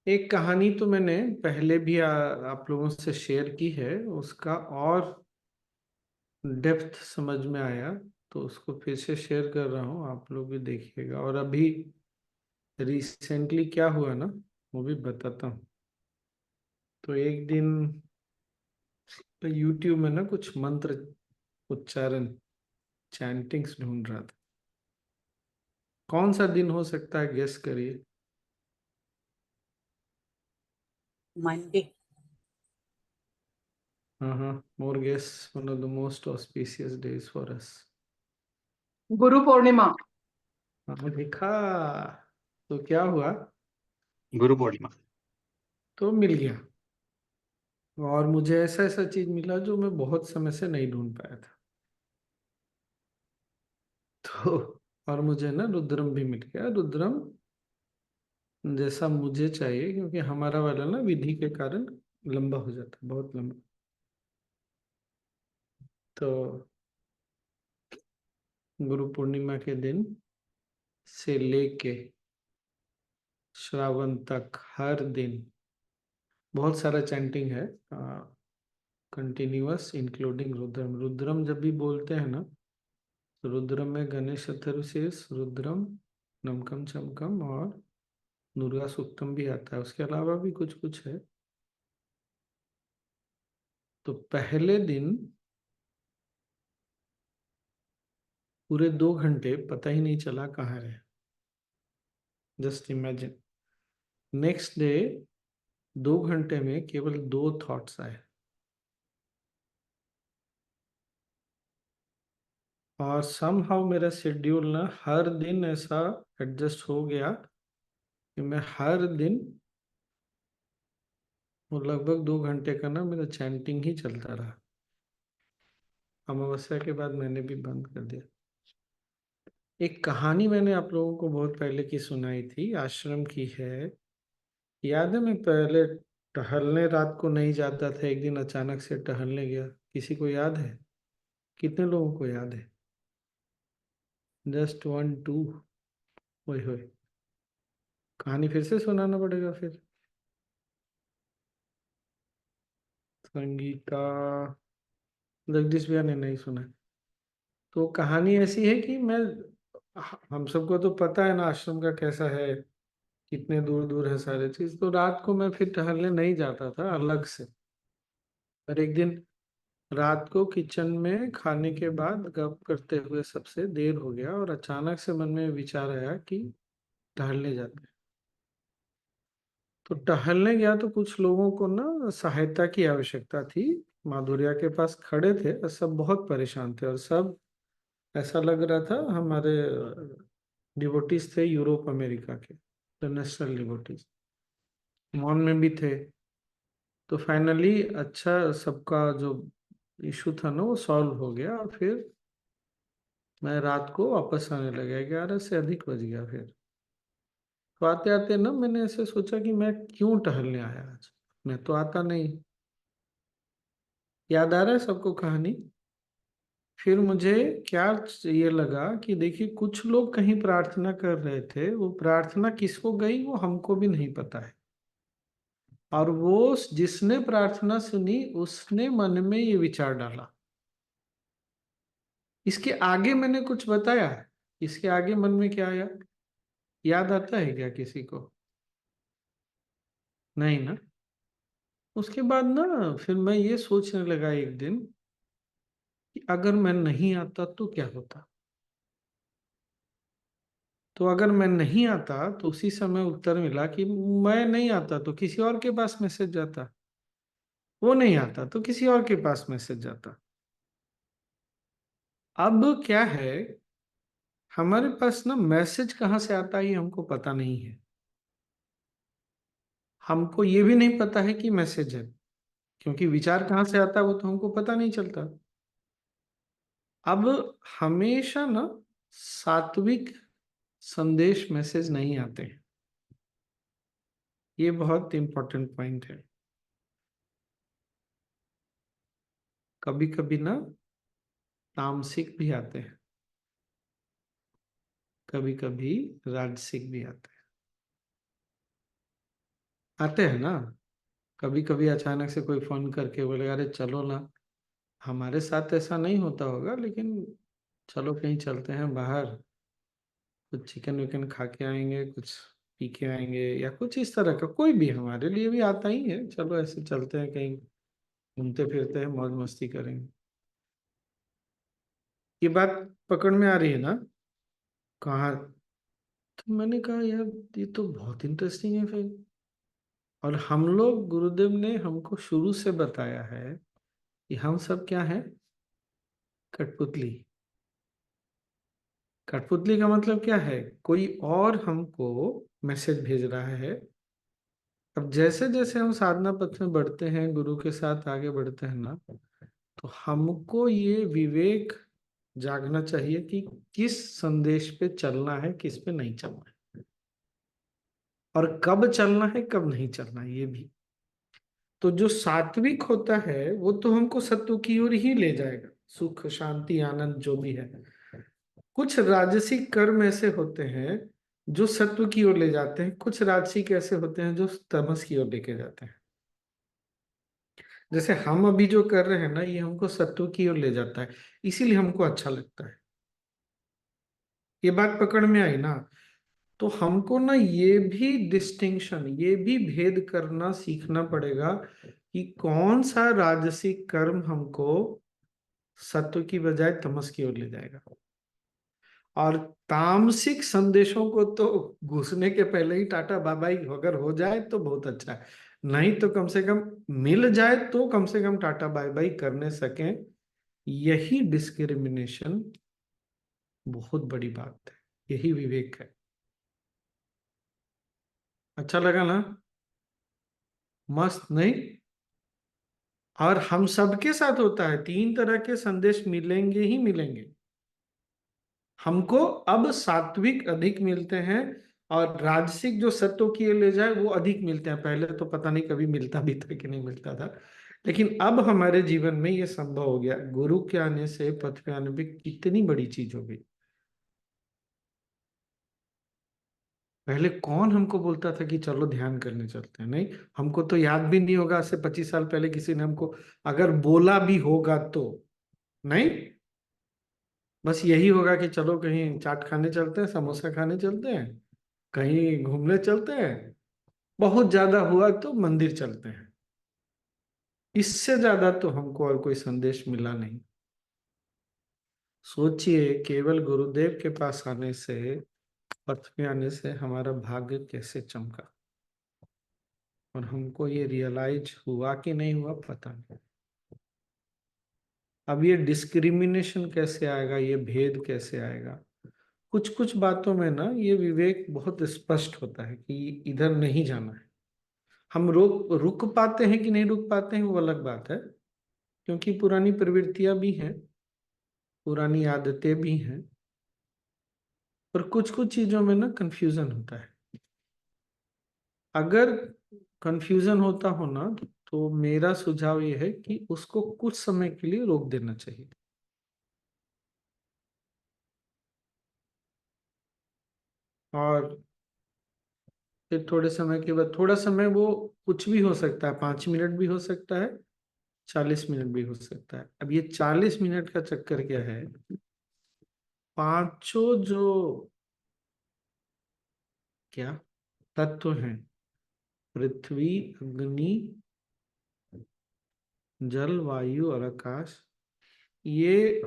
एक कहानी तो मैंने पहले भी आप लोगों से शेयर की है। उसका और डेप्थ समझ में आया तो उसको फिर से शेयर कर रहा हूँ, आप लोग भी देखिएगा। और अभी रिसेंटली क्या हुआ ना, वो भी बताता हूँ। तो एक दिन यूट्यूब में ना कुछ मंत्र उच्चारण चैंटिंग्स ढूंढ रहा था। कौन सा दिन हो सकता है, गेस करिए। मंडे। हाँ हाँ, more guess. One of the most auspicious days for us. Guru Purnima. हाँ देखा। तो क्या हुआ, गुरु पूर्णिमा। तो मिल गया। और मुझे ऐसा ऐसा चीज मिला जो मैं बहुत समय से नहीं ढूंढ पाया था। तो और मुझे ना रुद्रम भी मिल गया। रुद्रम जैसा मुझे चाहिए, क्योंकि हमारा वाला ना विधि के कारण लंबा हो जाता है, बहुत लंबा। तो गुरु पूर्णिमा के दिन से लेके श्रावण तक हर दिन बहुत सारा चैंटिंग है, कंटिन्यूअस, इंक्लूडिंग रुद्रम। रुद्रम जब भी बोलते हैं ना, तो रुद्रम में गणेश चतुर्शीष, रुद्रम, नमकम चमकम और दुर्गा सूक्तम भी आता है। उसके अलावा भी कुछ कुछ है। तो पहले दिन पूरे 2 घंटे पता ही नहीं चला कहाँ रहे। Just imagine. नेक्स्ट डे 2 घंटे में केवल 2 थॉट्स आए। और समहाउ मेरा शेड्यूल ना हर दिन ऐसा एडजस्ट हो गया कि मैं हर दिन वो लगभग 2 घंटे का ना मेरा चैंटिंग ही चलता रहा। अमावस्या के बाद मैंने भी बंद कर दिया। एक कहानी मैंने आप लोगों को बहुत पहले की सुनाई थी, आश्रम की है। याद है, मैं पहले टहलने रात को नहीं जाता था, एक दिन अचानक से टहलने गया। किसी को याद है? कितने लोगों को याद है? Just one two. ओए होए, कहानी फिर से सुनाना पड़ेगा फिर। संगीता, जगदीश भैया ने नहीं सुना। तो कहानी ऐसी है कि मैं, हम सबको तो पता है ना आश्रम का कैसा है, कितने दूर दूर है सारे चीज। तो रात को मैं फिर टहलने नहीं जाता था अलग से। पर एक दिन रात को किचन में खाने के बाद गप करते हुए सबसे देर हो गया, और अचानक से मन में विचार आया कि टहलने जाते हैं। तो टहलने गया तो कुछ लोगों को ना सहायता की आवश्यकता थी। माधुर्या के पास खड़े थे और सब बहुत परेशान थे, और सब ऐसा लग रहा था हमारे डिवोटीज थे, यूरोप अमेरिका के इंटरनेशनल डिवोटीज। मॉन में भी थे। तो फाइनली अच्छा, सबका जो इशू था ना वो सॉल्व हो गया। और फिर मैं रात को वापस आने लगा, 11 से अधिक बज गया फिर। तो आते आते ना मैंने ऐसे सोचा कि मैं क्यों टहलने आया आज, मैं तो आता नहीं। याद आ रहा है सबको कहानी? फिर मुझे क्या ये लगा कि देखिए, कुछ लोग कहीं प्रार्थना कर रहे थे, वो प्रार्थना किसको गई वो हमको भी नहीं पता है। और वो जिसने प्रार्थना सुनी उसने मन में ये विचार डाला। इसके आगे मैंने कुछ बताया, इसके आगे मन में क्या आया, याद आता है क्या किसी को? नहीं ना। उसके बाद ना फिर मैं ये सोचने लगा एक दिन कि अगर मैं नहीं आता तो क्या होता। तो अगर मैं नहीं आता तो उसी समय उत्तर मिला कि मैं नहीं आता तो किसी और के पास मैसेज जाता, वो नहीं आता तो किसी और के पास मैसेज जाता। अब क्या है, हमारे पास ना मैसेज कहाँ से आता है ये हमको पता नहीं है। हमको ये भी नहीं पता है कि मैसेज है, क्योंकि विचार कहाँ से आता है वो तो हमको पता नहीं चलता। अब हमेशा ना सात्विक संदेश मैसेज नहीं आते हैं। ये बहुत इंपॉर्टेंट पॉइंट है। कभी कभी ना तामसिक भी आते हैं, कभी कभी राजसिक भी आते हैं। आते हैं ना, कभी कभी अचानक से कोई फोन करके बोले अरे चलो ना। हमारे साथ ऐसा नहीं होता होगा, लेकिन चलो कहीं चलते हैं बाहर, कुछ चिकन विकन खा के आएंगे, कुछ पी के आएंगे, या कुछ इस तरह का कोई भी हमारे लिए भी आता ही है, चलो ऐसे चलते हैं कहीं, घूमते फिरते हैं, मौज मस्ती करेंगे। ये बात पकड़ में आ रही है ना? कहाँ? तो मैंने कहा यार ये तो बहुत इंटरेस्टिंग है फिर। और हम लोग, गुरुदेव ने हमको शुरू से बताया है कि हम सब क्या है, कठपुतली। कठपुतली का मतलब क्या है, कोई और हमको मैसेज भेज रहा है। अब जैसे जैसे हम साधना पथ में बढ़ते हैं, गुरु के साथ आगे बढ़ते हैं ना, तो हमको ये विवेक जागना चाहिए कि किस संदेश पे चलना है, किस पे नहीं चलना है, और कब चलना है कब नहीं चलना है, ये भी। तो जो सात्विक होता है वो तो हमको सत्व की ओर ही ले जाएगा, सुख शांति आनंद जो भी है। कुछ राजसिक कर्म ऐसे होते हैं जो सत्व की ओर ले जाते हैं, कुछ राजसिक ऐसे होते हैं जो तमस की ओर लेके जाते हैं। जैसे हम अभी जो कर रहे हैं ना, ये हमको सत्व की ओर ले जाता है, इसीलिए हमको अच्छा लगता है। ये बात पकड़ में आई ना? तो हमको ना ये भी डिस्टिंक्शन, ये भी भेद करना सीखना पड़ेगा कि कौन सा राजसिक कर्म हमको सत्व की बजाय तमस की ओर ले जाएगा। और तामसिक संदेशों को तो घुसने के पहले ही टाटा बाय बाय अगर हो जाए तो बहुत अच्छा है, नहीं तो कम से कम मिल जाए तो कम से कम टाटा बाय बाय करने सकें। यही डिस्क्रिमिनेशन बहुत बड़ी बात है, यही विवेक है। अच्छा लगा ना? मस्त नहीं? और हम सबके साथ होता है, तीन तरह के संदेश मिलेंगे ही मिलेंगे। हमको अब सात्विक अधिक मिलते हैं, और राजसिक जो सत्व की ले जाए वो अधिक मिलते हैं। पहले तो पता नहीं कभी मिलता भी था कि नहीं मिलता था, लेकिन अब हमारे जीवन में ये संभव हो गया, गुरु के आने से, पथ पे आने पे कितनी बड़ी चीज हो गई। पहले कौन हमको बोलता था कि चलो ध्यान करने चलते हैं? नहीं, हमको तो याद भी नहीं होगा आज से 25 साल पहले किसी ने हमको अगर बोला भी होगा तो। नहीं, बस यही होगा कि चलो कहीं चाट खाने चलते हैं, समोसा खाने चलते हैं, कहीं घूमने चलते हैं, बहुत ज्यादा हुआ तो मंदिर चलते हैं। इससे ज्यादा तो हमको और कोई संदेश मिला नहीं। सोचिए, केवल गुरुदेव के पास आने से, पथ में आने से हमारा भाग्य कैसे चमका, और हमको ये रियलाइज हुआ कि नहीं हुआ पता नहीं। अब ये डिस्क्रिमिनेशन कैसे आएगा, ये भेद कैसे आएगा? कुछ कुछ बातों में ना ये विवेक बहुत स्पष्ट होता है कि इधर नहीं जाना है। हम रोक रुक पाते हैं कि नहीं रुक पाते हैं वो अलग बात है, क्योंकि पुरानी प्रवृत्तियां भी हैं, पुरानी आदतें भी हैं। पर कुछ कुछ चीजों में ना कंफ्यूजन होता है। अगर कंफ्यूजन होता हो ना, तो मेरा सुझाव ये है कि उसको कुछ समय के लिए रोक देना चाहिए। और फिर थोड़े समय के बाद, थोड़ा समय वो कुछ भी हो सकता है, 5 मिनट भी हो सकता है, 40 मिनट भी हो सकता है। अब ये 40 मिनट का चक्कर क्या है, पांचों जो क्या तत्व हैं, पृथ्वी, अग्नि, जल, वायु और आकाश, ये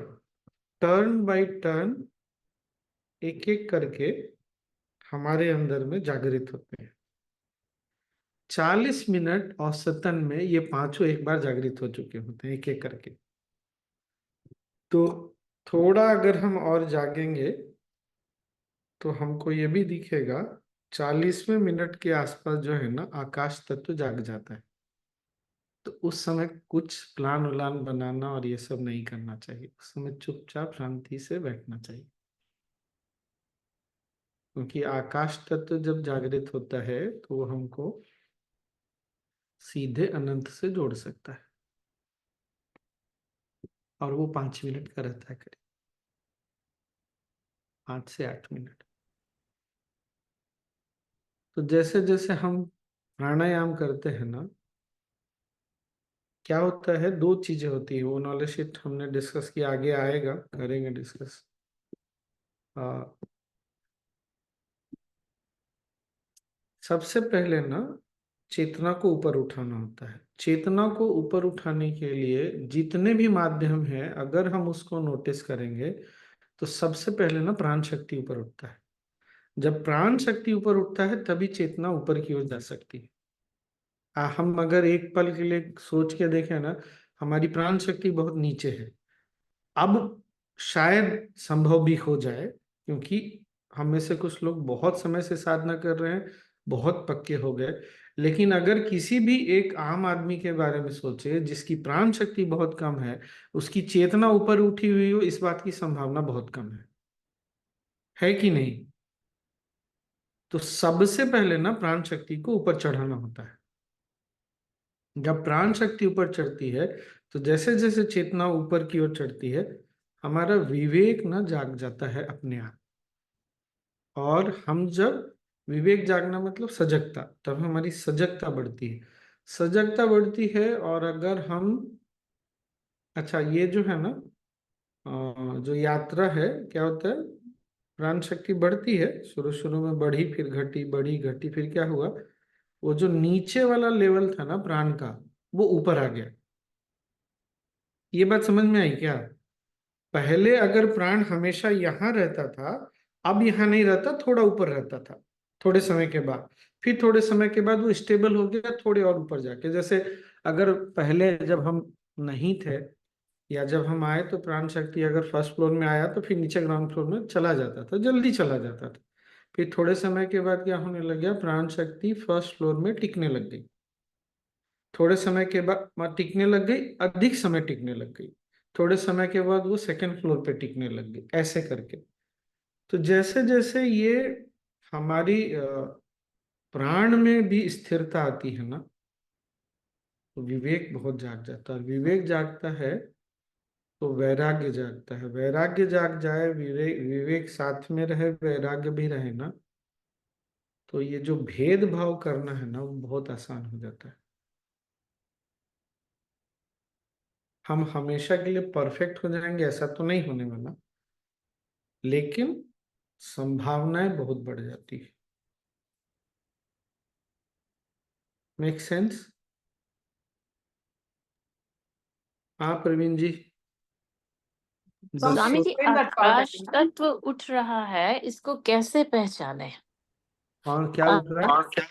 टर्न बाय टर्न एक एक करके हमारे अंदर में जागृत होते हैं। 40 मिनट औसतन में ये पांचों एक बार जागृत हो चुके होते हैं, एक एक करके। तो थोड़ा अगर हम और जागेंगे तो हमको ये भी दिखेगा, 40वें मिनट के आसपास जो है ना, आकाश तत्व जाग जाता है। तो उस समय कुछ प्लान उलान बनाना और ये सब नहीं करना चाहिए, उस समय चुपचाप शांति से बैठना चाहिए। क्योंकि आकाश तत्व जब जागृत होता है तो वो हमको सीधे अनंत से जोड़ सकता है, और वो 5 मिनट का रहता है, करीब 5 से 8 मिनट। तो जैसे जैसे हम प्राणायाम करते हैं ना, क्या होता है, दो चीजें होती है, वो नॉलेज शीट हमने डिस्कस किया, आगे आएगा, करेंगे डिस्कस। सबसे पहले ना चेतना को ऊपर उठाना होता है। चेतना को ऊपर उठाने के लिए जितने भी माध्यम हैं, अगर हम उसको नोटिस करेंगे तो सबसे पहले ना प्राण शक्ति ऊपर उठता है। जब प्राण शक्ति ऊपर उठता है तभी चेतना ऊपर की ओर जा सकती है। हम अगर एक पल के लिए सोच के देखें ना, हमारी प्राण शक्ति बहुत नीचे है। अब शायद संभव भी हो जाए, क्योंकि हम में से कुछ लोग बहुत समय से साधना कर रहे हैं, बहुत पक्के हो गए। लेकिन अगर किसी भी एक आम आदमी के बारे में सोचे जिसकी प्राण शक्ति बहुत कम है, उसकी चेतना ऊपर उठी हुई हो, इस बात की संभावना बहुत कम है कि नहीं? तो सबसे पहले ना प्राण शक्ति को ऊपर चढ़ाना होता है। जब प्राण शक्ति ऊपर चढ़ती है तो जैसे जैसे चेतना ऊपर की ओर चढ़ती है, हमारा विवेक ना जाग जाता है अपने आप। और हम जब, विवेक जागना मतलब सजगता, तब हमारी सजगता बढ़ती है। सजगता बढ़ती है, और अगर हम, अच्छा ये जो है ना, जो यात्रा है, क्या होता है, प्राण शक्ति बढ़ती है, शुरू शुरू में बढ़ी, फिर घटी, बढ़ी घटी, फिर क्या हुआ, वो जो नीचे वाला लेवल था ना प्राण का, वो ऊपर आ गया। ये बात समझ में आई क्या? पहले अगर प्राण हमेशा यहाँ रहता था, अब यहाँ नहीं रहता, थोड़ा ऊपर रहता था थोड़े समय के बाद। फिर थोड़े समय के बाद वो स्टेबल हो गया, थोड़े और ऊपर जाके। जैसे अगर पहले जब हम नहीं थे, या जब हम आए, तो प्राण शक्ति अगर फर्स्ट फ्लोर में आया तो फिर नीचे ग्राउंड फ्लोर में चला जाता था, जल्दी चला जाता था। फिर थोड़े समय के बाद क्या होने लग गया, प्राण शक्ति फर्स्ट फ्लोर में टिकने लग गई। थोड़े समय के बाद टिकने लग गई, अधिक समय टिकने लग गई। थोड़े समय के बाद वो सेकंड फ्लोर पे टिकने लग गई, ऐसे करके। तो जैसे जैसे ये हमारी प्राण में भी स्थिरता आती है ना, तो विवेक बहुत जाग जाता है। विवेक जागता है तो वैराग्य जागता है। वैराग्य जाग जाए, विवेक विवेक साथ में रहे, वैराग्य भी रहे ना, तो ये जो भेदभाव करना है ना, वो बहुत आसान हो जाता है। हम हमेशा के लिए परफेक्ट हो जाएंगे ऐसा तो नहीं होने वाला, लेकिन संभावनाएं बहुत बढ़ जाती है। Make sense? हाँ प्रवीण जी, Some Swami ji, explain that part Akash again. तत्व उठ रहा है, इसको कैसे पहचाने? और क्या आ- उठ रहा है?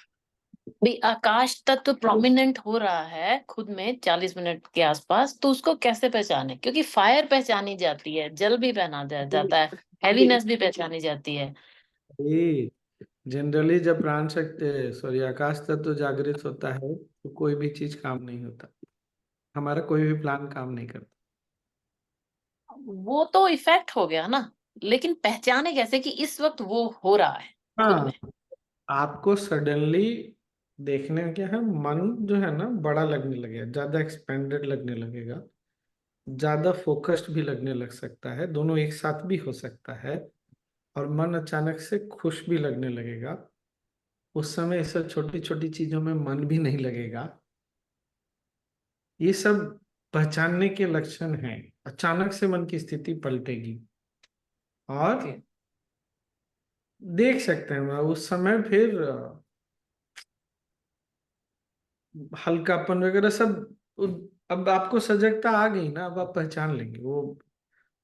भी आकाश तत्व प्रोमिनेंट हो रहा है खुद में 40 मिनट के आसपास, तो उसको कैसे पहचाने? क्योंकि फायर पहचानी जाती है, जल भी पहना जाता है, हैवीनेस भी पहचानी जाती है। जनरली जब प्राण शक्ति, सॉरी, आकाश तत्व जागृत होता है, तो कोई भी चीज काम नहीं होता, हमारा कोई भी प्लान काम नहीं करता। वो तो इफेक्ट हो गया ना, लेकिन पहचाने कैसे कि इस वक्त वो हो रहा है खुद हाँ, में? आपको सडनली देखने में क्या है, मन जो है ना बड़ा लगने लगेगा, ज्यादा एक्सपेंडेड लगने लगेगा, ज्यादा फोकस्ड भी लगने लग सकता है, दोनों एक साथ भी हो सकता है। और मन अचानक से खुश भी लगने लगेगा। उस समय ये सब छोटी छोटी चीजों में मन भी नहीं लगेगा। ये सब पहचानने के लक्षण हैं। अचानक से मन की स्थिति पलटेगी, और देख सकते हैं उस समय फिर हल्कापन वगैरह सब। अब आपको सजगता आ गई ना, अब आप पहचान लेंगे वो।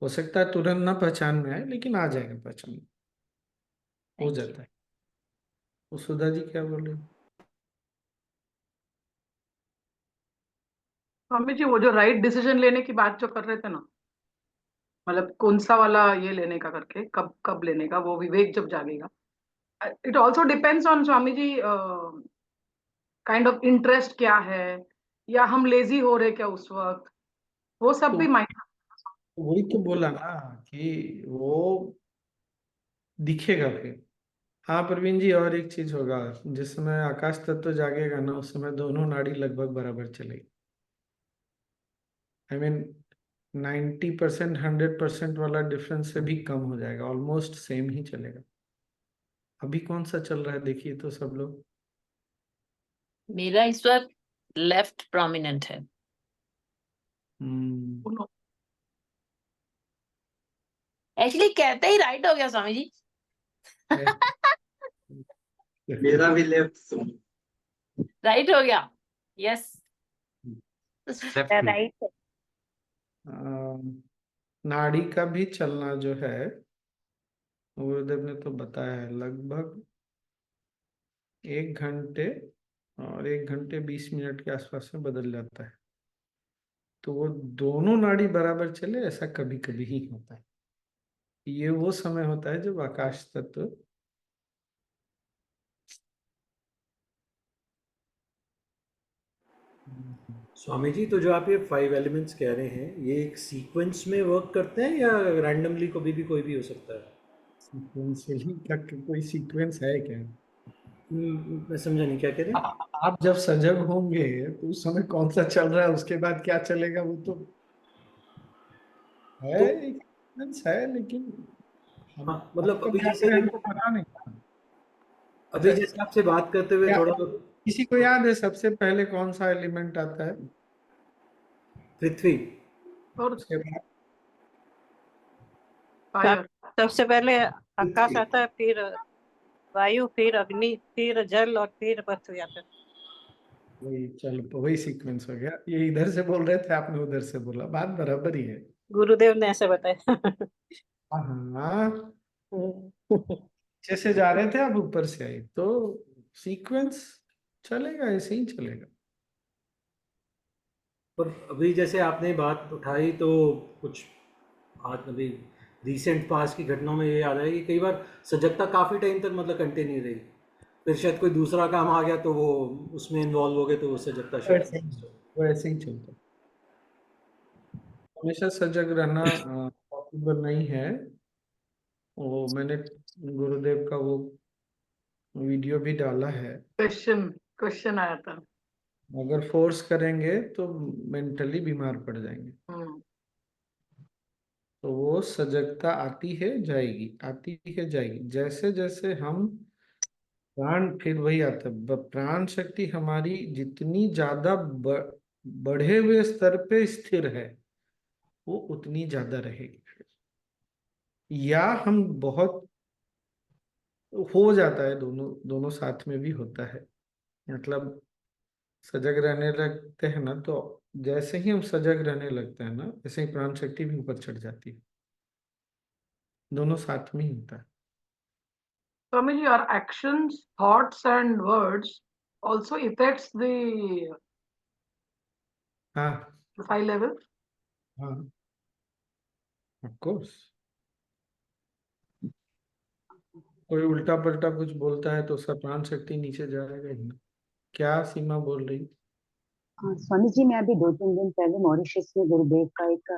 हो सकता है तुरंत ना पहचान में आए, लेकिन आ जाएगा पहचान में, हो थैंक यू। जाता है। वो सुधा जी क्या बोल रहे हैं? स्वामी जी, वो जो राइट डिसीजन लेने की बात जो कर रहे थे ना, मतलब कौन सा वाला ये लेने का करके, कब कब लेने का, वो विवेक जब जागेगा। It also depends on Swami ji, kind of interest क्या है, या हम लेजी हो रहे क्या उस वक्त, वो सब तो भी माइंड। वही तो बोला ना कि वो दिखेगा फिर। हाँ प्रवीण जी, और एक चीज होगा, जिस समय आकाश तत्व जागेगा ना, उस समय दोनों नाड़ी लगभग बराबर चलेगी। आई मीन 90%, 100% वाला डिफरेंस से भी कम हो जाएगा, ऑलमोस्ट सेम ही चलेगा। अभी कौन सा चल रहा है देखिए तो सब लोग। मेरा इस वक्त लेफ्ट प्रोमिनेंट है। उनो। एक्चुअली कहते ही राइट हो गया स्वामी जी। मेरा भी लेफ्ट राइट हो गया। यस। लेफ्ट में। राइट है। नाड़ी का भी चलना जो है, गुरुदेव ने तो बताया है, लगभग 1 घंटे और 1 घंटे 20 मिनट के आसपास में बदल जाता है। तो वो दोनों नाड़ी बराबर चले, ऐसा कभी कभी ही होता है। ये वो समय होता है जब आकाश तत्व स्वामी जी, तो जो आप ये 5 एलिमेंट्स कह रहे हैं, ये एक सीक्वेंस में वर्क करते हैं या रैंडमली कभी भी कोई भी हो सकता है? सीक्वेंशियली का कोई सीक्वेंस है क्या? मैं समझा नहीं, क्या कह रहे हैं? आप जब सजग होंगे तो उस समय कौन सा चल रहा है, उसके बाद क्या चलेगा, वो तो है, तो एक सीक्वेंस है, लेकिन हम हाँ, मतलब हमको अभी क्या जैसे करें, हमको पता नहीं। अभी अच्छा, जैसे आपसे बात करते हुए क्या थोड़ा किसी को याद है सबसे पहले कौन सा एलिमेंट आता है? पृथ्वी। और उसके बाद फायर। सबसे पहले आकाश पृथ्वी। आता है, फिर वायु, फिर अग्नि, फिर जल और फिर पृथ्वी आता है। वही, चल वही सीक्वेंस हो गया। ये इधर से बोल रहे थे, आपने उधर से बोला, बात बराबर ही है। गुरुदेव ने ऐसे बताया। हाँ हाँ, नीचे से जा रहे थे, आप ऊपर से आए, तो सीक्वेंस चलेगा, ऐसे ही चलेगा। पर अभी जैसे आपने बात उठाई तो कुछ आज अभी रिसेंट पास की घटनाओं में ये याद है कि कई बार सजगता काफ़ी टाइम तक मतलब कंटिन्यू रही, फिर शायद कोई दूसरा काम आ गया तो वो उसमें इन्वॉल्व हो गए, तो वो सजगता वैसे शायद। ही वैसे ही चलता है। हमेशा सजग रहना पॉसिबल नहीं है। वो मैंने गुरुदेव का वो वीडियो भी डाला है। क्वेश्चन क्वेश्चन आया था। अगर फोर्स करेंगे तो मेंटली बीमार पड़ जाएंगे। हम्म। तो वो सजगता आती है जाएगी, आती है जाएगी, जैसे जैसे हम प्राण, फिर वही आता है, प्राण शक्ति हमारी जितनी ज्यादा बढ़े हुए स्तर पे स्थिर है, वो उतनी ज्यादा रहेगी। या हम बहुत हो जाता है, दोनों दोनों साथ में भी होता है। मतलब सजग रहने लगते हैं ना, तो जैसे ही हम सजग रहने लगते हैं ना, वैसे ही प्राण शक्ति भी ऊपर चढ़ जाती है। दोनों साथ में ही होता है। Swami ji, our actions, thoughts, and words also affects the हाँ 5 levels. हाँ, ऑफ कोर्स। कोई उल्टा पलटा कुछ बोलता है तो उसका प्राण शक्ति नीचे जाएगा ही ना। क्या सीमा बोल रही? हाँ, स्वामी जी, मैं अभी 2-3 दिन पहले मॉरिशस में गुरुदेव का एक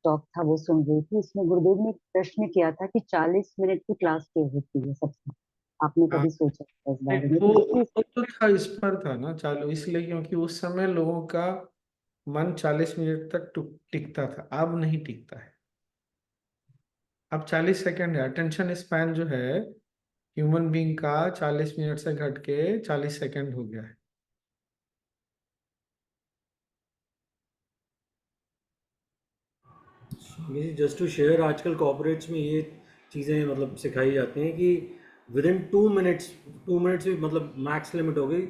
टॉक था, वो सुन रही थी। उसमें गुरुदेव ने एक प्रश्न किया था कि 40 मिनट की क्लास क्यों होती है सबसे। आपने हाँ, कभी सोचा था इस बारे नहीं, में? वो तो देखिए, वो तो था, इस पर था ना चालू, इसलिए क्योंकि उस समय लोगों का मन 40 मिनट तक टिकता था, अब नहीं टिकता है। अब 40 सेकंड है। अटेंशन स्पैन जो है ह्यूमन बीइंग का, 40 मिनट से घट के 40 सेकंड हो गया है। जस्ट टू शेयर, आजकल कॉर्पोरेट्स में ये चीज़ें मतलब सिखाई जाती हैं कि विद इन 2 मिनट्स, 2 मिनट्स भी मतलब मैक्स लिमिट हो गई।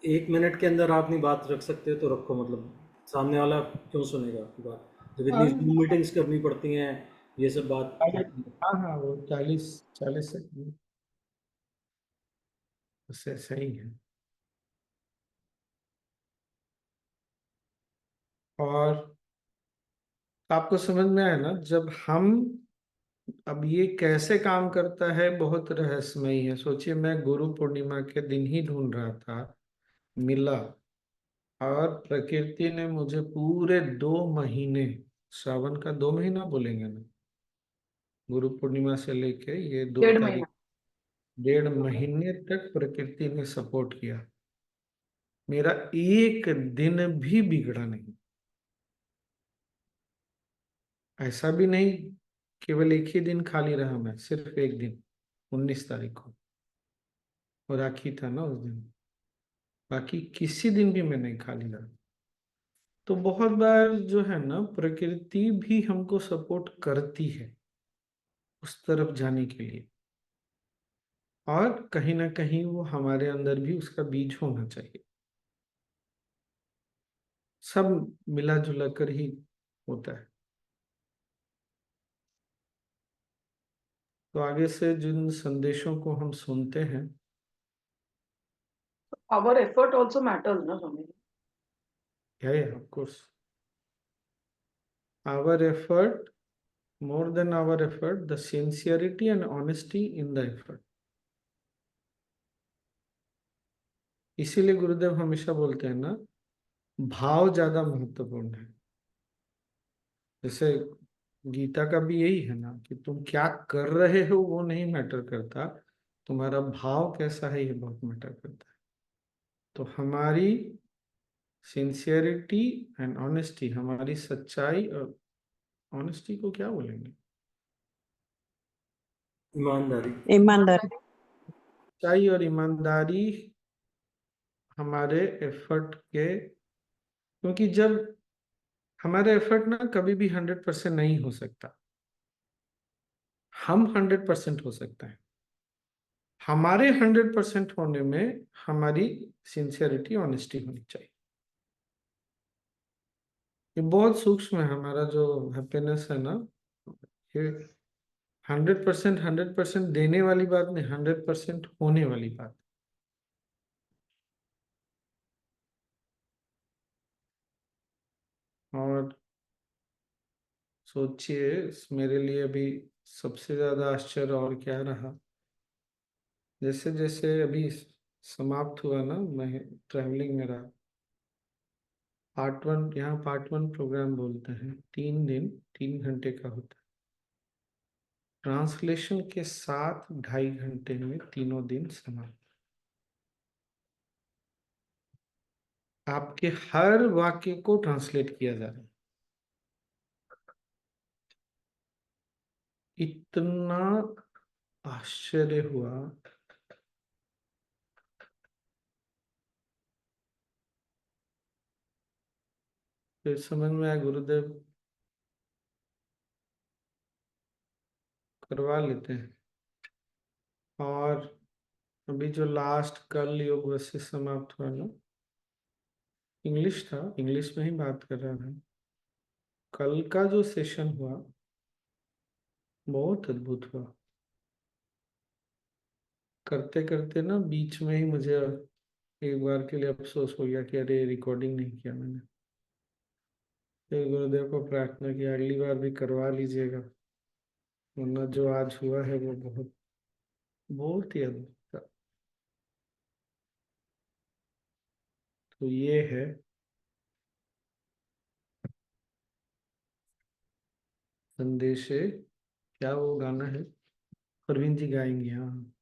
1 मिनट के अंदर आप अपनी बात रख सकते हो तो रखो, मतलब सामने वाला क्यों सुनेगा आपकी बात, जब इतनी हाँ जूम मीटिंग्स करनी पड़ती हैं, ये सब बात होती है। हाँ हाँ, वो 40 40 सेकंड उससे सही है। और आपको समझ में आया ना, जब हम, अब ये कैसे काम करता है, बहुत रहस्यमयी है। सोचिए, मैं गुरु पूर्णिमा के दिन ही ढूंढ रहा था, मिला, और प्रकृति ने मुझे पूरे 2 महीने, श्रावण का 2 महीना बोलेंगे ना, गुरु पूर्णिमा से लेके ये 2 तारीख, डेढ़ महीना। 1.5 महीने तक प्रकृति ने सपोर्ट किया। मेरा एक दिन भी बिगड़ा नहीं। ऐसा भी नहीं केवल एक ही दिन खाली रहा, मैं सिर्फ एक दिन, 19 तारीख को, और राखी था ना उस दिन। बाकी किसी दिन भी मैं नहीं खाली रहा। तो बहुत बार जो है ना, प्रकृति भी हमको सपोर्ट करती है उस तरफ जाने के लिए, और कहीं ना कहीं वो हमारे अंदर भी उसका बीज होना चाहिए। सब मिला जुला कर ही होता है। तो आगे से जिन संदेशों को हम सुनते हैं, our effort also matters, ना Swami ji? yeah, of course, our effort, more than our effort, the sincerity and honesty in the effort. इसीलिए गुरुदेव हमेशा बोलते हैं ना, भाव ज्यादा महत्वपूर्ण है। जैसे गीता का भी यही है ना, कि तुम क्या कर रहे हो वो नहीं मैटर करता, तुम्हारा भाव कैसा है ये बहुत मैटर करता है। तो हमारी सिंसियरिटी एंड ऑनेस्टी, हमारी सच्चाई और ऑनेस्टी को क्या बोलेंगे, ईमानदारी। ईमानदारी। सच्चाई और ईमानदारी हमारे एफर्ट के, क्योंकि जब हमारा एफर्ट ना कभी भी 100% नहीं हो सकता, हम 100% हो सकता है। हमारे 100% होने में हमारी सिंसियरिटी ऑनेस्टी होनी चाहिए। ये बहुत सूक्ष्म है, हमारा जो हैप्पीनेस है ना, ये 100% देने वाली बात नहीं, 100% होने वाली बात। और सोचिए, मेरे लिए अभी सबसे ज्यादा आश्चर्य और क्या रहा, जैसे जैसे अभी समाप्त हुआ ना, मैं ट्रैवलिंग में रहा। पार्ट 1, यहाँ पार्ट 1 प्रोग्राम बोलते हैं, 3 दिन 3 घंटे का होता है। ट्रांसलेशन के साथ 2.5 घंटे में तीनों दिन समाप्त। आपके हर वाक्य को ट्रांसलेट किया जा रहा है। इतना आश्चर्य हुआ। फिर समझ में आया, गुरुदेव करवा लेते हैं। और अभी जो लास्ट कल योग वशिष्ठ समाप्त हुआ ना, इंग्लिश था, इंग्लिश में ही बात कर रहा था। कल का जो सेशन हुआ बहुत अद्भुत हुआ। करते करते ना बीच में ही मुझे एक बार के लिए अफसोस हो गया कि अरे रिकॉर्डिंग नहीं किया मैंने। फिर गुरुदेव को प्रार्थना की, अगली बार भी करवा लीजिएगा, वरना जो आज हुआ है वो बहुत बहुत ही अद्भुत था। तो ये है संदेशे, क्या वो गाना है, प्रवीण जी गाएंगे, हाँ।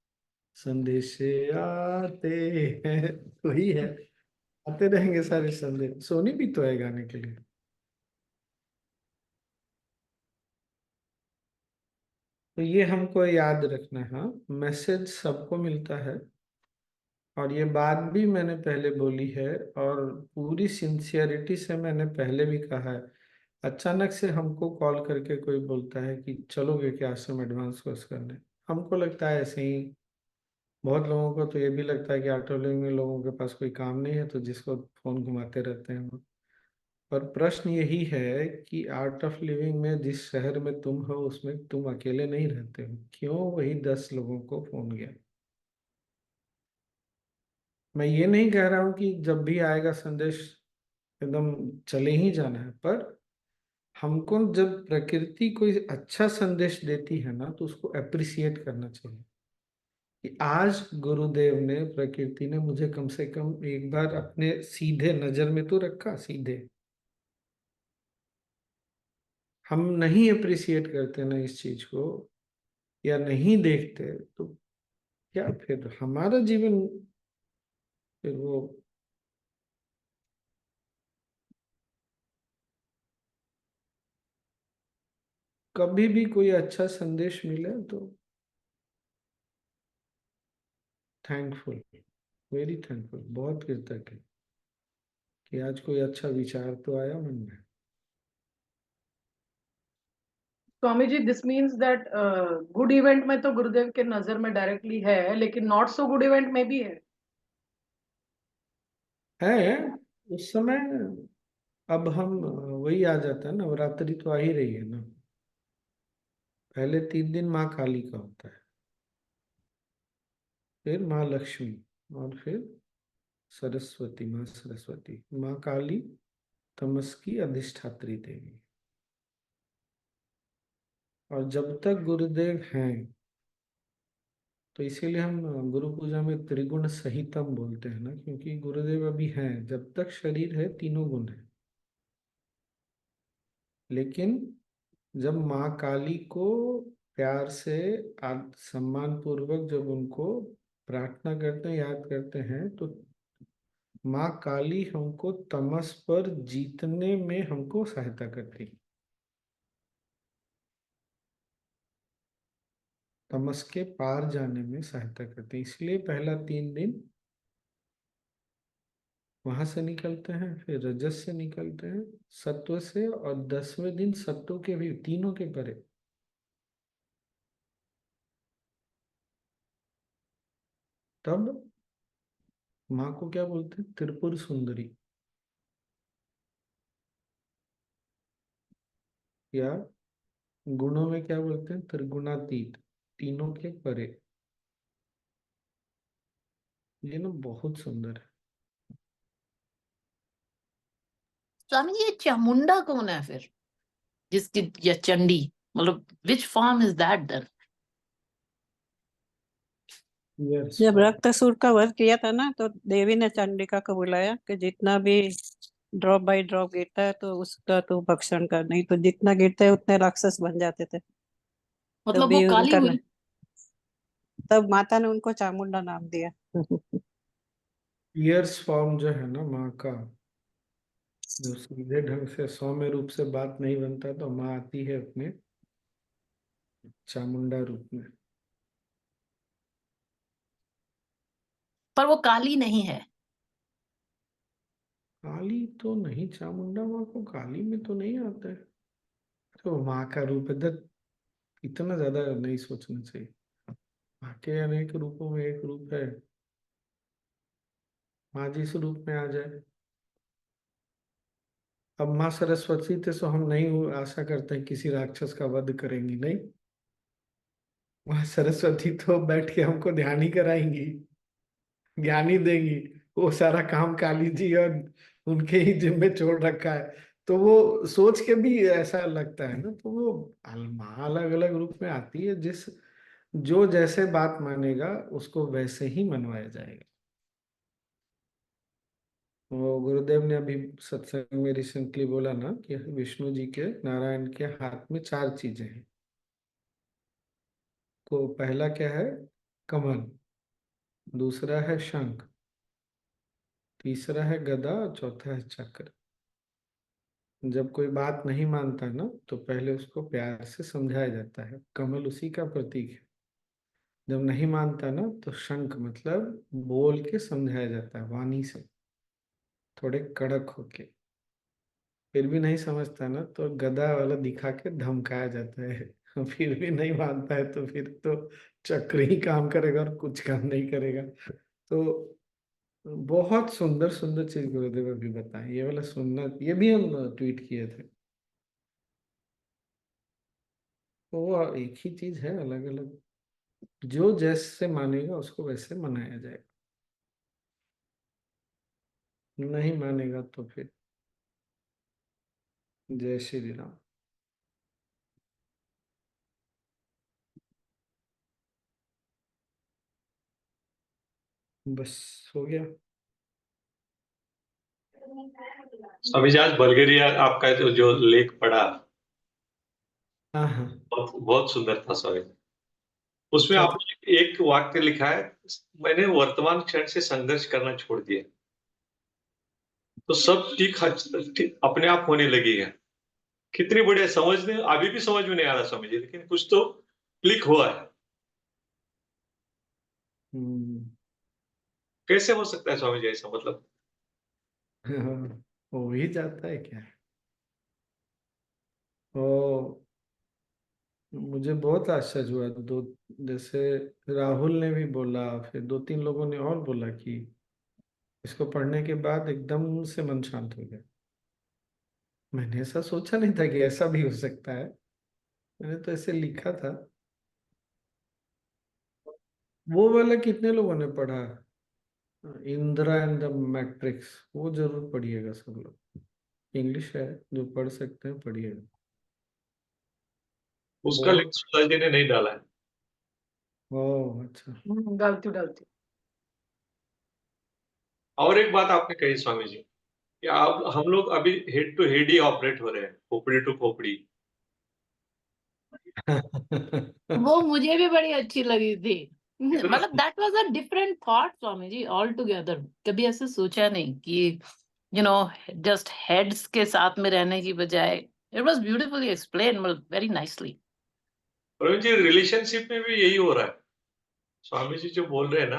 संदेशे आते हैं, वही है, आते रहेंगे सारे संदेश। सोनी भी तो है गाने के लिए। तो ये हमको याद रखना है, हाँ, मैसेज सबको मिलता है। और ये बात भी मैंने पहले बोली है, और पूरी सिंसियरिटी से मैंने पहले भी कहा है। अचानक से हमको कॉल करके कोई बोलता है कि चलोगे क्या आश्रम एडवांस कोर्स करने, हमको लगता है ऐसे ही। बहुत लोगों को तो ये भी लगता है कि आर्ट ऑफ लिविंग में लोगों के पास कोई काम नहीं है, तो जिसको फोन घुमाते रहते हैं वो। पर प्रश्न यही है कि आर्ट ऑफ लिविंग में जिस शहर में तुम हो, उसमें तुम अकेले नहीं रहते हो, क्यों वही 10 लोगों को फोन गया। मैं ये नहीं कह रहा हूँ कि जब भी आएगा संदेश एकदम चले ही जाना है, पर हमको जब प्रकृति कोई अच्छा संदेश देती है ना, तो उसको अप्रिसिएट करना चाहिए। कि आज गुरुदेव ने, प्रकृति ने मुझे कम से कम एक बार अपने सीधे नजर में तो रखा, सीधे। हम नहीं अप्रिसिएट करते ना इस चीज को, या नहीं देखते, तो क्या फिर हमारा जीवन, फिर वो कभी भी कोई अच्छा संदेश मिले तो थैंकफुल। वेरी थैंकफुल, बहुत कृतज्ञ कि आज कोई अच्छा विचार तो आया मन में। Swami ji, this means that good event में तो गुरुदेव के नजर में डायरेक्टली है, लेकिन नॉट सो गुड इवेंट में भी है उस समय। अब हम वही आ जाता है, नवरात्रि तो आ ही रही है ना। पहले 3 दिन माँ काली का होता है, फिर माँ लक्ष्मी, और फिर सरस्वती, माँ सरस्वती। माँ काली तमस की अधिष्ठात्री देवी। और जब तक गुरुदेव हैं, तो इसीलिए हम गुरु पूजा में त्रिगुण सहितम बोलते हैं ना, क्योंकि गुरुदेव अभी हैं। जब तक शरीर है, तीनों गुण है। लेकिन जब माँ काली को प्यार से, सम्मान पूर्वक जब उनको प्रार्थना करते हैं, याद करते हैं, तो माँ काली हमको तमस पर जीतने में हमको सहायता करती है। तमस के पार जाने में सहायता करती है। इसलिए पहला 3 दिन वहां से निकलते हैं, फिर रजस से निकलते हैं, सत्व से, और 10वें दिन सत्व के भी, तीनों के परे। तब माँ को क्या बोलते हैं? त्रिपुर सुंदरी, या गुणों में क्या बोलते हैं? त्रिगुणातीत, तीनों के परे। ये ना बहुत सुंदर है। स्वामी जी, ये चामुंडा कौन है फिर, जिसकी, या चंडी, मतलब which form is that then? Yes. जब रक्तासुर का वध किया था ना, तो देवी ने चंडिका को बुलाया कि जितना भी ड्रॉप बाय ड्रॉप गिरता है तो उसका तो भक्षण कर, नहीं तो जितना गिरता है उतने राक्षस बन जाते थे। मतलब वो तभी काली उनका हुई? तब माता ने उनको चामुंडा नाम दिया। पियर्स फॉर्म जो है ना माँ का, जो सीधे ढंग से सौम्य रूप से बात नहीं बनता, तो माँ आती है अपने चामुंडा रूप में। पर वो काली नहीं है। काली तो नहीं, चामुंडा माँ को काली में तो नहीं आता है। तो माँ का रूप है, इतना ज्यादा नहीं सोचना चाहिए। माँ के अनेक रूपों में एक रूप है। माँ जिस रूप में आ जाए। अब माँ सरस्वती थे, तो हम नहीं आशा करते हैं किसी राक्षस का वध करेंगी, नहीं। माँ सरस्वती तो बैठ के हमको ध्यान ही कराएंगी, ज्ञान ही देंगी। वो सारा काम काली जी और उनके ही जिम्मे छोड़ रखा है। तो वो सोच के भी ऐसा लगता है ना। तो वो माँ अलग अलग रूप में आती है, जो जैसे बात मानेगा उसको वैसे ही मनवाया जाएगा। वो गुरुदेव ने अभी सत्संग में रिसेंटली बोला ना कि विष्णु जी के, नारायण के हाथ में 4 चीजें हैं। को पहला क्या है? कमल। दूसरा है शंख। तीसरा है गदा, और चौथा है चक्र। जब कोई बात नहीं मानता ना, तो पहले उसको प्यार से समझाया जाता है। कमल उसी का प्रतीक है। जब नहीं मानता ना, तो शंख मतलब बोल के समझाया जाता है, वाणी से, थोड़े कड़क होके। फिर भी नहीं समझता ना, तो गदा वाला दिखा के धमकाया जाता है। फिर भी नहीं मानता है, तो फिर तो चक्र ही काम करेगा और कुछ काम नहीं करेगा। तो बहुत सुंदर सुंदर चीज गुरुदेव अभी बताए। ये वाला सुनना, ये भी हम ट्वीट किए थे। तो वो एक ही चीज है, अलग अलग। जो जैसे मानेगा उसको वैसे मनाया जाएगा। नहीं मानेगा तो फिर जय श्री राम। बस हो गया। स्वामी जी, आज बल्गेरिया आपका जो लेख पढ़ा, हाँ हाँ। बहुत बहुत सुंदर था स्वामी जी। उसमें क्या था? आपने एक वाक्य लिखा है, मैंने वर्तमान क्षण से संघर्ष करना छोड़ दिया, तो सब ठीक अपने आप होने लगी है। कितनी बढ़िया, समझने अभी भी समझ में नहीं आ रहा स्वामी जी, लेकिन कुछ तो क्लिक हुआ है। हम्म। कैसे हो सकता है स्वामी जी ऐसा? मतलब हो ही जाता है क्या? तो मुझे बहुत आश्चर्य हुआ। दो जैसे राहुल ने भी बोला, फिर दो तीन लोगों ने और बोला कि इसको पढ़ने के बाद एकदम से मन शांत हो गया। मैंने ऐसा सोचा नहीं था कि ऐसा भी हो सकता है। मैंने तो ऐसे लिखा था। वो वाला कितने लोगों ने पढ़ा? इंदिरा एंड द मैट्रिक्स, वो जरूर पढ़िएगा सब लोग। इंग्लिश है, जो पढ़ सकते हैं पढ़िएगा। उसका लिंक सुधा जी ने नहीं डाला है। ओह अच्छा। डालती हूँ। और एक बात आपने कही स्वामी जी कि आप हम लोग अभी हेड टू हेड ही ऑपरेट हो रहे हैं, खोपड़ी टू खोपड़ी। वो मुझे भी बड़ी अच्छी लगी थी। मतलब that was a different thought Swami ji all together. कभी ऐसे सोचा नहीं कि जस्ट हेड्स के साथ में रहने की बजाय इट वाज ब्यूटीफुली एक्सप्लेन, मतलब वेरी नाइसली। प्रवीण जी, रिलेशनशिप में भी यही हो रहा है। स्वामी जी जो बोल रहे हैं ना,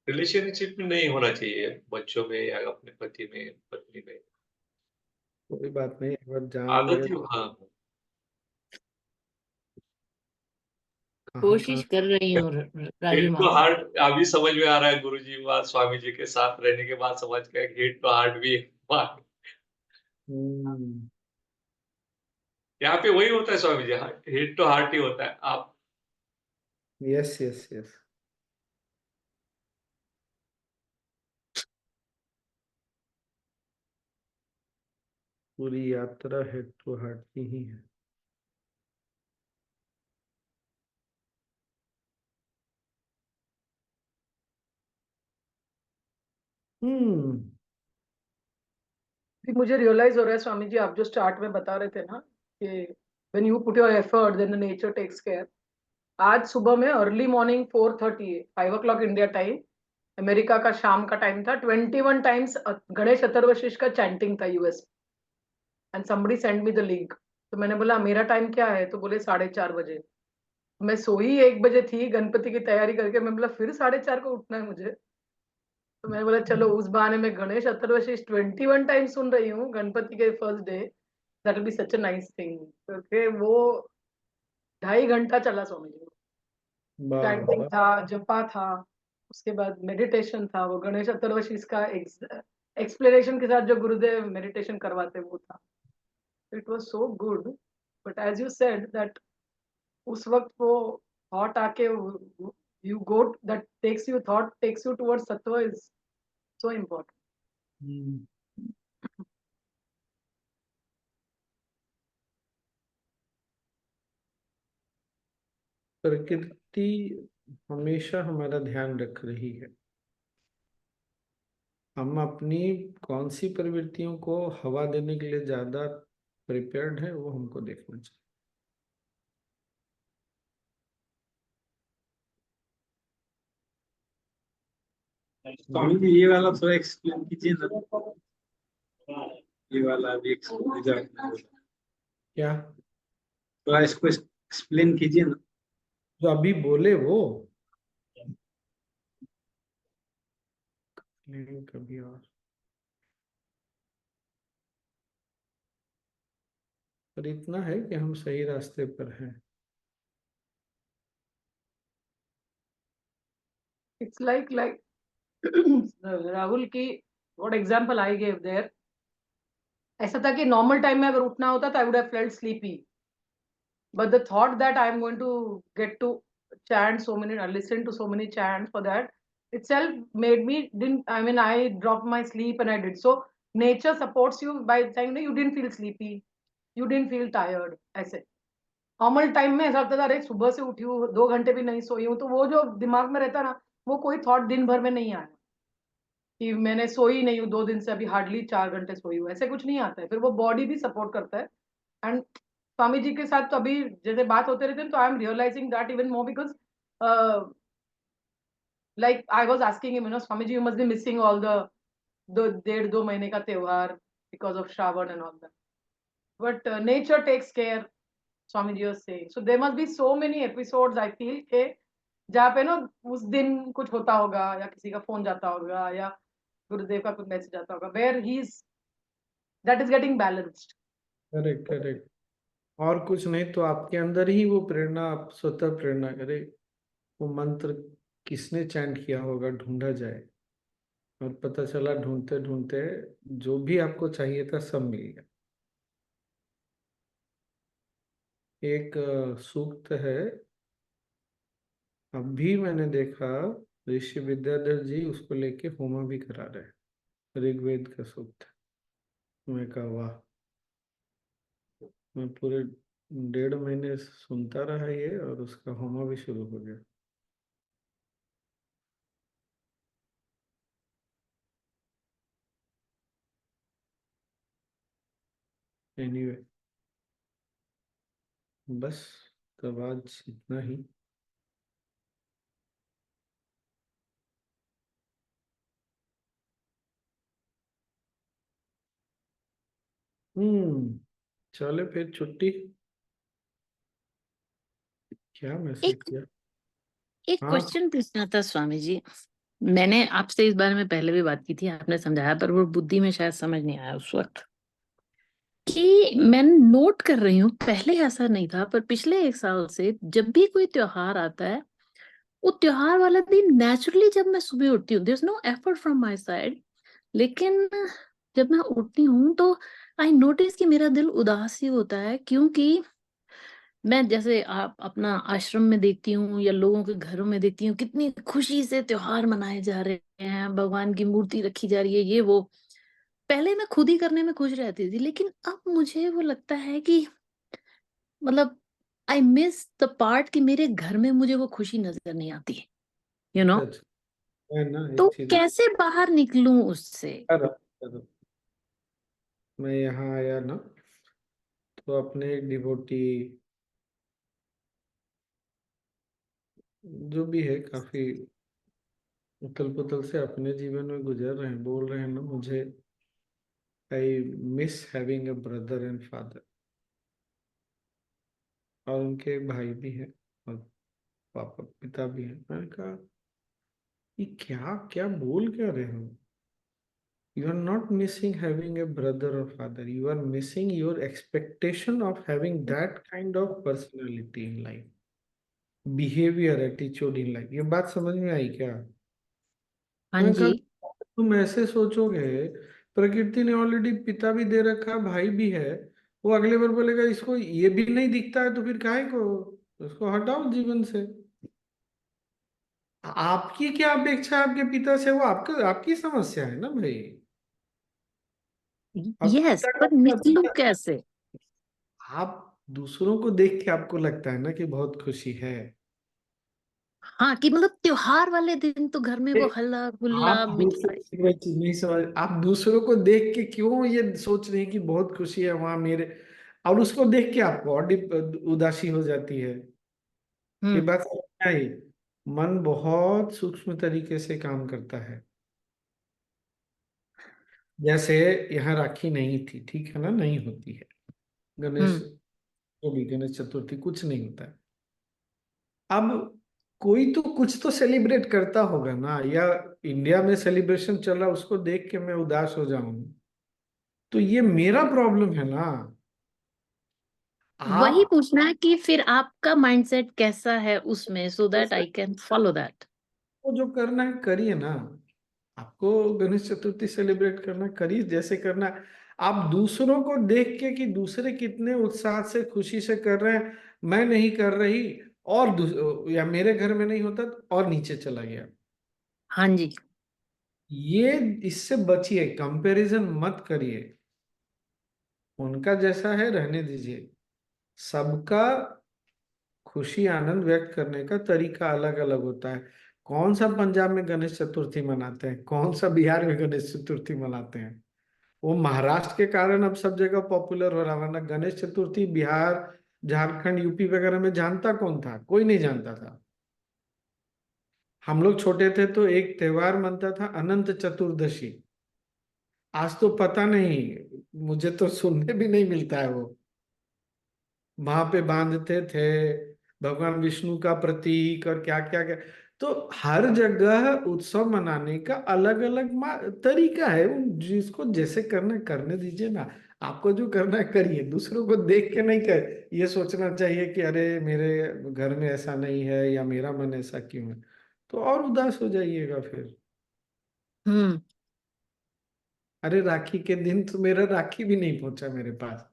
रिलेशनशिप में नहीं होना चाहिए, बच्चों में या अपने पति में पत्नी में। कोई बात नहीं, एक बार जान आदत गए ही तो हाँ। कहाँ कोशिश कहाँ। कर रही हूँ राजू हेड टू मामा। हार्ट अभी समझ में आ रहा है गुरु जी, बात स्वामी जी के साथ रहने के बाद समझ गए हेड टू हार्ट भी बात। हम्म, यहाँ पे वही होता है Swami ji, head to heart ही होता है। आप यस यस यस। पूरी यात्रा हेड टू हार्ट की ही है। हम्म। फिर मुझे रियलाइज हो रहा है स्वामी जी, आप जो स्टार्ट में बता रहे थे ना कि when you put your effort then the nature takes care. आज सुबह में अर्ली मॉर्निंग 4:30 है, 5 o'clock इंडिया टाइम, अमेरिका का शाम का टाइम था, 21 टाइम्स गणेश अथर्वशीष का चैंटिंग था US. And somebody send me the link. तो मैंने बोला मेरा टाइम क्या है, तो बोले 4:30 बजे। मैं सोई 1 बजे थी गणपति की तैयारी करके, मैं बोला फिर 4:30 को उठना है मुझे। तो मैंने बोला चलो उस बहाने में गणेश अथर्वशीष 21 टाइम सुन रही हूँ गणपति के first day, that will be such a nice thing. क्योंकि वो 2.5 घंटा चला स्वामी जी। वाह चैंटिंग वाह। था, जपा था, उसके बाद मेडिटेशन था, वो गणेश अथर्वशीष का एक्सप्लेनेशन के साथ जो गुरुदेव मेडिटेशन करवाते वो था। It was so good. But as you said that उस वक्त वो थॉट आके you go that takes you thought takes you towards sattva is so important. Hmm, प्रकृति हमेशा हमारा ध्यान रख रही है। हम अपनी कौन सी प्रवृत्तियों को हवा देने के लिए ज्यादा प्रिपेयर्ड है, वो हमको देखना चाहिए। स्वामी जी ये वाला थोड़ा एक्सप्लेन कीजिए ना, ये वाला अभी एक्सप्लेन क्या? थोड़ा इसको एक्सप्लेन कीजिए ना। जो अभी बोले वो नहीं, कभी और। पर इतना है कि हम सही रास्ते पर हैं। इट्स लाइक राहुल की what example I gave there. ऐसा था कि नॉर्मल टाइम में अगर उठना होता तो I would have felt sleepy, but the thought that I'm going to get to chant so many, listen to so many chants, for that itself made me didn't, I mean, I dropped my sleep and I did. So nature supports you by saying no, you didn't feel sleepy, you didn't feel tired। ऐसे normal time में ऐसा लगता था अरे सुबह से उठी हूँ 2 घंटे भी नहीं सोई हूँ, तो वो जो दिमाग में रहता ना, वो कोई थॉट दिन भर में नहीं आया कि मैंने सोई नहीं हूँ 2 दिन से, अभी हार्डली 4 घंटे सोई हूँ, ऐसे कुछ नहीं आता है। फिर वो बॉडी भी सपोर्ट करता है। एंड स्वामी जी के साथ तो अभी जैसे बात होते रहते हैं, तो I am realising that even more because like I was asking him, Swami ji you must be missing all the 1.5-2 महीने का त्योहार because of Shravan and all that, but nature takes care, Swami ji was saying. So there must be so many episodes I feel के जहाँ पे ना उस दिन कुछ होता होगा या किसी का फोन जाता होगा या गुरुदेव का कुछ मैसेज आता होगा, where he is, that is getting balanced. Correct correct. और कुछ नहीं तो आपके अंदर ही वो प्रेरणा, आप स्वतः प्रेरणा करे, वो मंत्र किसने चैंट किया होगा ढूंढा जाए, और पता चला ढूंढते ढूंढते जो भी आपको चाहिए था सब मिल गया। एक सूक्त है, अभी मैंने देखा, ऋषि विद्याधर जी उसको लेके होमा भी करा रहे हैं, ऋग्वेद का सूक्त। मैं कहा वाह, मैं पूरे 1.5 महीने सुनता रहा ये, और उसका होमा भी शुरू हो गया। एनीवे, बस तब आज इतना ही। चले फिर छुट्टी। क्या मैसेज एक किया? एक हाँ क्वेश्चन पूछना था स्वामी जी। मैंने आपसे इस बारे में पहले भी बात की थी, आपने समझाया, पर वो बुद्धि में शायद समझ नहीं आया उस वक्त। कि मैं नोट कर रही हूँ, पहले ऐसा नहीं था, पर पिछले 1 साल से जब भी कोई त्योहार आता है, वो त्योहार वाला दिन नेचुरली जब मैं सुबह उठती हूँ, there is no effort from my side, लेकिन जब मैं उठती हूँ तो आई नोटिस कि मेरा दिल उदास ही होता है, क्योंकि मैं जैसे आप अपना आश्रम में देखती हूँ या लोगों के घरों में देखती हूँ, कितनी खुशी से त्योहार मनाए जा रहे हैं, भगवान की मूर्ति रखी जा रही है, ये वो। पहले मैं खुद ही करने में खुश रहती थी, लेकिन अब मुझे वो लगता है कि मतलब आई मिस द पार्ट कि मेरे घर में मुझे वो खुशी नजर नहीं आती, यू नो। सच है ना, तो एक चीज कैसे बाहर निकलूं उससे? करो करो। मैं यहाँ आया ना, तो अपने एक डिवोटी जो भी है, काफी उथल पुथल से अपने जीवन में गुजर रहे हैं, बोल रहे हैं ना मुझे, I miss having a brother and father. और उनके एक भाई भी हैं, और पापा पिता भी हैं। मैंने कहा ये क्या क्या बोल क्या रहे हो? You are not missing having a brother or father. You are missing your expectation of having that kind of personality in life, behavior, attitude in life. ये बात समझ में आई क्या? हाँ मैं जी। कहा तुम ऐसे सोचोगे, प्रकृति ने ऑलरेडी पिता भी दे रखा, भाई भी है, वो अगले बार बोलेगा इसको ये भी नहीं दिखता है तो फिर काहे को, उसको हटाओ जीवन से। आपकी क्या अपेक्षा है आपके पिता से, वो आपका आपकी समस्या है ना भाई। आपके यस, पिता पर निकलूं का, कैसे? आप दूसरों को देख के आपको लगता है ना कि बहुत खुशी है। हाँ, कि मतलब त्योहार वाले दिन तो घर में वो हल्ला गुल्ला आप मिठाई। दूसरे वही चीज नहीं समझ, आप दूसरों को देख के क्यों ये सोच रहे हैं कि बहुत खुशी है वहां मेरे, और उसको देख के आपको और उदासी हो जाती है। ये हम्म। बात समझ में आई? मन बहुत सूक्ष्म तरीके से काम करता है। जैसे यहाँ राखी नहीं थी, ठीक है ना, नहीं होती है, गणेश, हम्म। जो भी गणेश चतुर्थी कुछ नहीं होता है। अब कोई तो कुछ तो सेलिब्रेट करता होगा ना, या इंडिया में सेलिब्रेशन चल रहा उसको देख के मैं उदास हो जाऊं, तो ये मेरा प्रॉब्लम है ना। वही आप पूछना है कि फिर आपका माइंडसेट कैसा है उसमें, so that I can follow that. को जो करना है करिए ना। आपको गणेश चतुर्थी सेलिब्रेट करना है, करिए जैसे करना है। आप दूसरों को देख के कि दूसरे कितने उत्साह से खुशी से कर रहे हैं, मैं नहीं कर रही, और या मेरे घर में नहीं होता तो और नीचे चला गया, हाँ जी। ये इससे बचिए, कंपैरिजन मत करिए। उनका जैसा है रहने दीजिए। सबका खुशी आनंद व्यक्त करने का तरीका अलग अलग होता है। कौन सा पंजाब में गणेश चतुर्थी मनाते हैं, कौन सा बिहार में गणेश चतुर्थी मनाते हैं, वो महाराष्ट्र के कारण अब सब जगह पॉपुलर हो रहा, वरना गणेश चतुर्थी बिहार, झारखंड, यूपी वगैरह में जानता कौन था? कोई नहीं जानता था। हम लोग छोटे थे तो एक त्योहार मनता था, अनंत चतुर्दशी। आज तो पता नहीं, मुझे तो सुनने भी नहीं मिलता है वो। वहां पे बांधते थे, भगवान विष्णु का प्रतीक और क्या क्या क्या। तो हर जगह उत्सव मनाने का अलग अलग तरीका है। जिसको जैसे करना है, करने दीजिए ना। आपको जो करना है करिए, दूसरों को देख के नहीं कर ये सोचना चाहिए कि अरे मेरे घर में ऐसा नहीं है या मेरा मन ऐसा क्यों है। तो और उदास हो जाइएगा फिर। हम्म। अरे राखी के दिन तो मेरा राखी भी नहीं पहुंचा मेरे पास,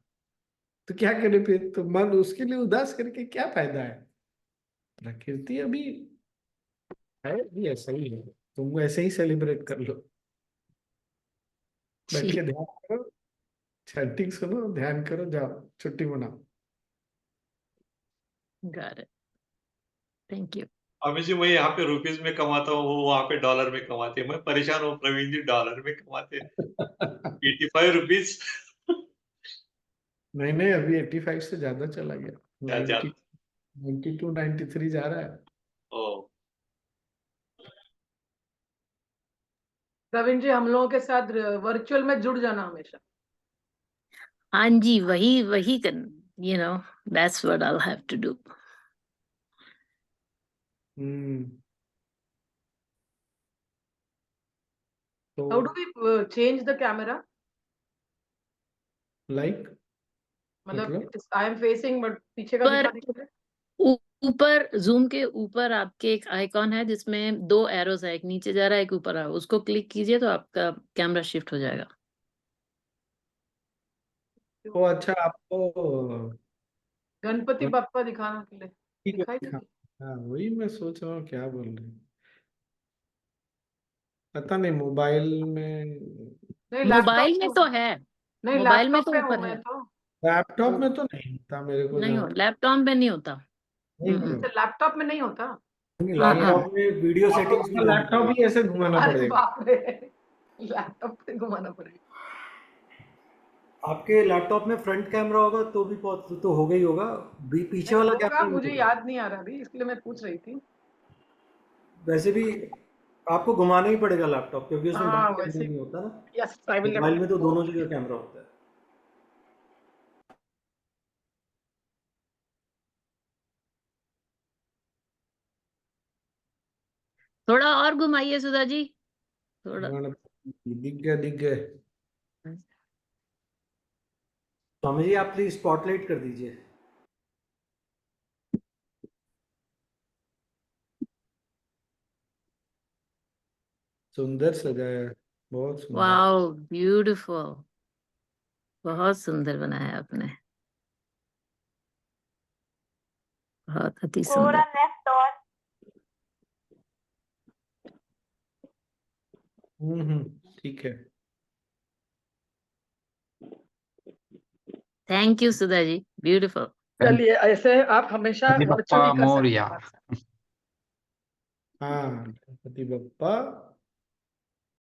तो क्या करे फिर? तो मन उसके लिए उदास करके क्या फायदा है? प्रकृति अभी है भी ऐसा ही है, तुम ऐसे ही सेलिब्रेट कर लो। बैठ के ठीक। ध्यान करो, चैंटिंग सुनो, ध्यान करो, जाओ छुट्टी मनाओ। Got it. Thank you. अभी जी मैं यहाँ पे रुपीज में कमाता हूँ, वो वहां पे डॉलर में कमाते हैं। मैं परेशान हूँ, प्रवीण जी डॉलर में कमाते हैं 85 रुपीज। नहीं नहीं, अभी 85 से ज्यादा चला गया। क्या 90, 92, 93 जा रहा है। ओ प्रवीण जी, हम लोगों के साथ वर्चुअल में जुड़ जाना हमेशा। हाँ जी, वही वही you know that's what I have to do. Hmm. How तो do we change the camera? Like मतलब मतलब आई एम फेसिंग बट पीछे का पर दिखा दीजिए। ऊपर जूम के ऊपर आपके एक आइकॉन है जिसमें 2 एरोस है, एक नीचे जा रहा है एक ऊपर आ रहा है, उसको क्लिक कीजिए तो आपका कैमरा शिफ्ट हो जाएगा। तो अच्छा, आपको गणपति बाप्पा दिखाना के लिए ठीक है दिखाई दिखा। दीजिए। हाँ वही मैं सोच रहा हूँ क्या बोल रहे हैं। पता नहीं मोबाइल में। नहीं मोबाइल में लैपटॉप, तो है, नहीं मोबाइल में लैपटॉप तो पे हूँ ऊपर मैं है। तो। लैपटॉप में तो नहीं था मेरे को नहीं जहाँ हो, लैपटॉप में नहीं होता। नहीं हम्म। होगा। अच्छा, लैपटॉप में नहीं होता। लैपटॉप में वीडियो आपको सेटिंग्स अपना में जाना लैपटॉप पड़ेगा। ही ऐसे घुमाना अरे पड़ेगा। बाप रे, लैपटॉप पे घुमाना पड़ेगा। आपके लैपटॉप में फ्रंट कैमरा होगा तो भी तो होगा ही होगा, पीछे नहीं वाला होगा, कैमरा नहीं मुझे होगा। याद नहीं आ रहा अभी, इसलिए मैं पूछ रही थी। वैसे भी आपको घुमाना ही पड़ेगा लैपटॉप, क्योंकि उसमें हाँ बैक कैमरा वैसे, नहीं होता ना। Yes I will. मोबाइल में तो दोनों जगह कैमरा होता है। थोड़ा और घुमाइए सुधा जी, थोड़ा। दिख गया दिख गया। स्वामी जी आप प्लीज स्पॉटलाइट कर दीजिए। सुंदर सजाया है, बहुत सुंदर। वाओ ब्यूटीफुल, बहुत सुंदर बनाया आपने, बहुत अति सुंदर। ठीक है। Thank you Sudha ji, beautiful. चलिए, ऐसे आप हमेशा गणपति वर्चुअली बप्पा कर सकते मोरया। हैं। हाँ गणपति बप्पा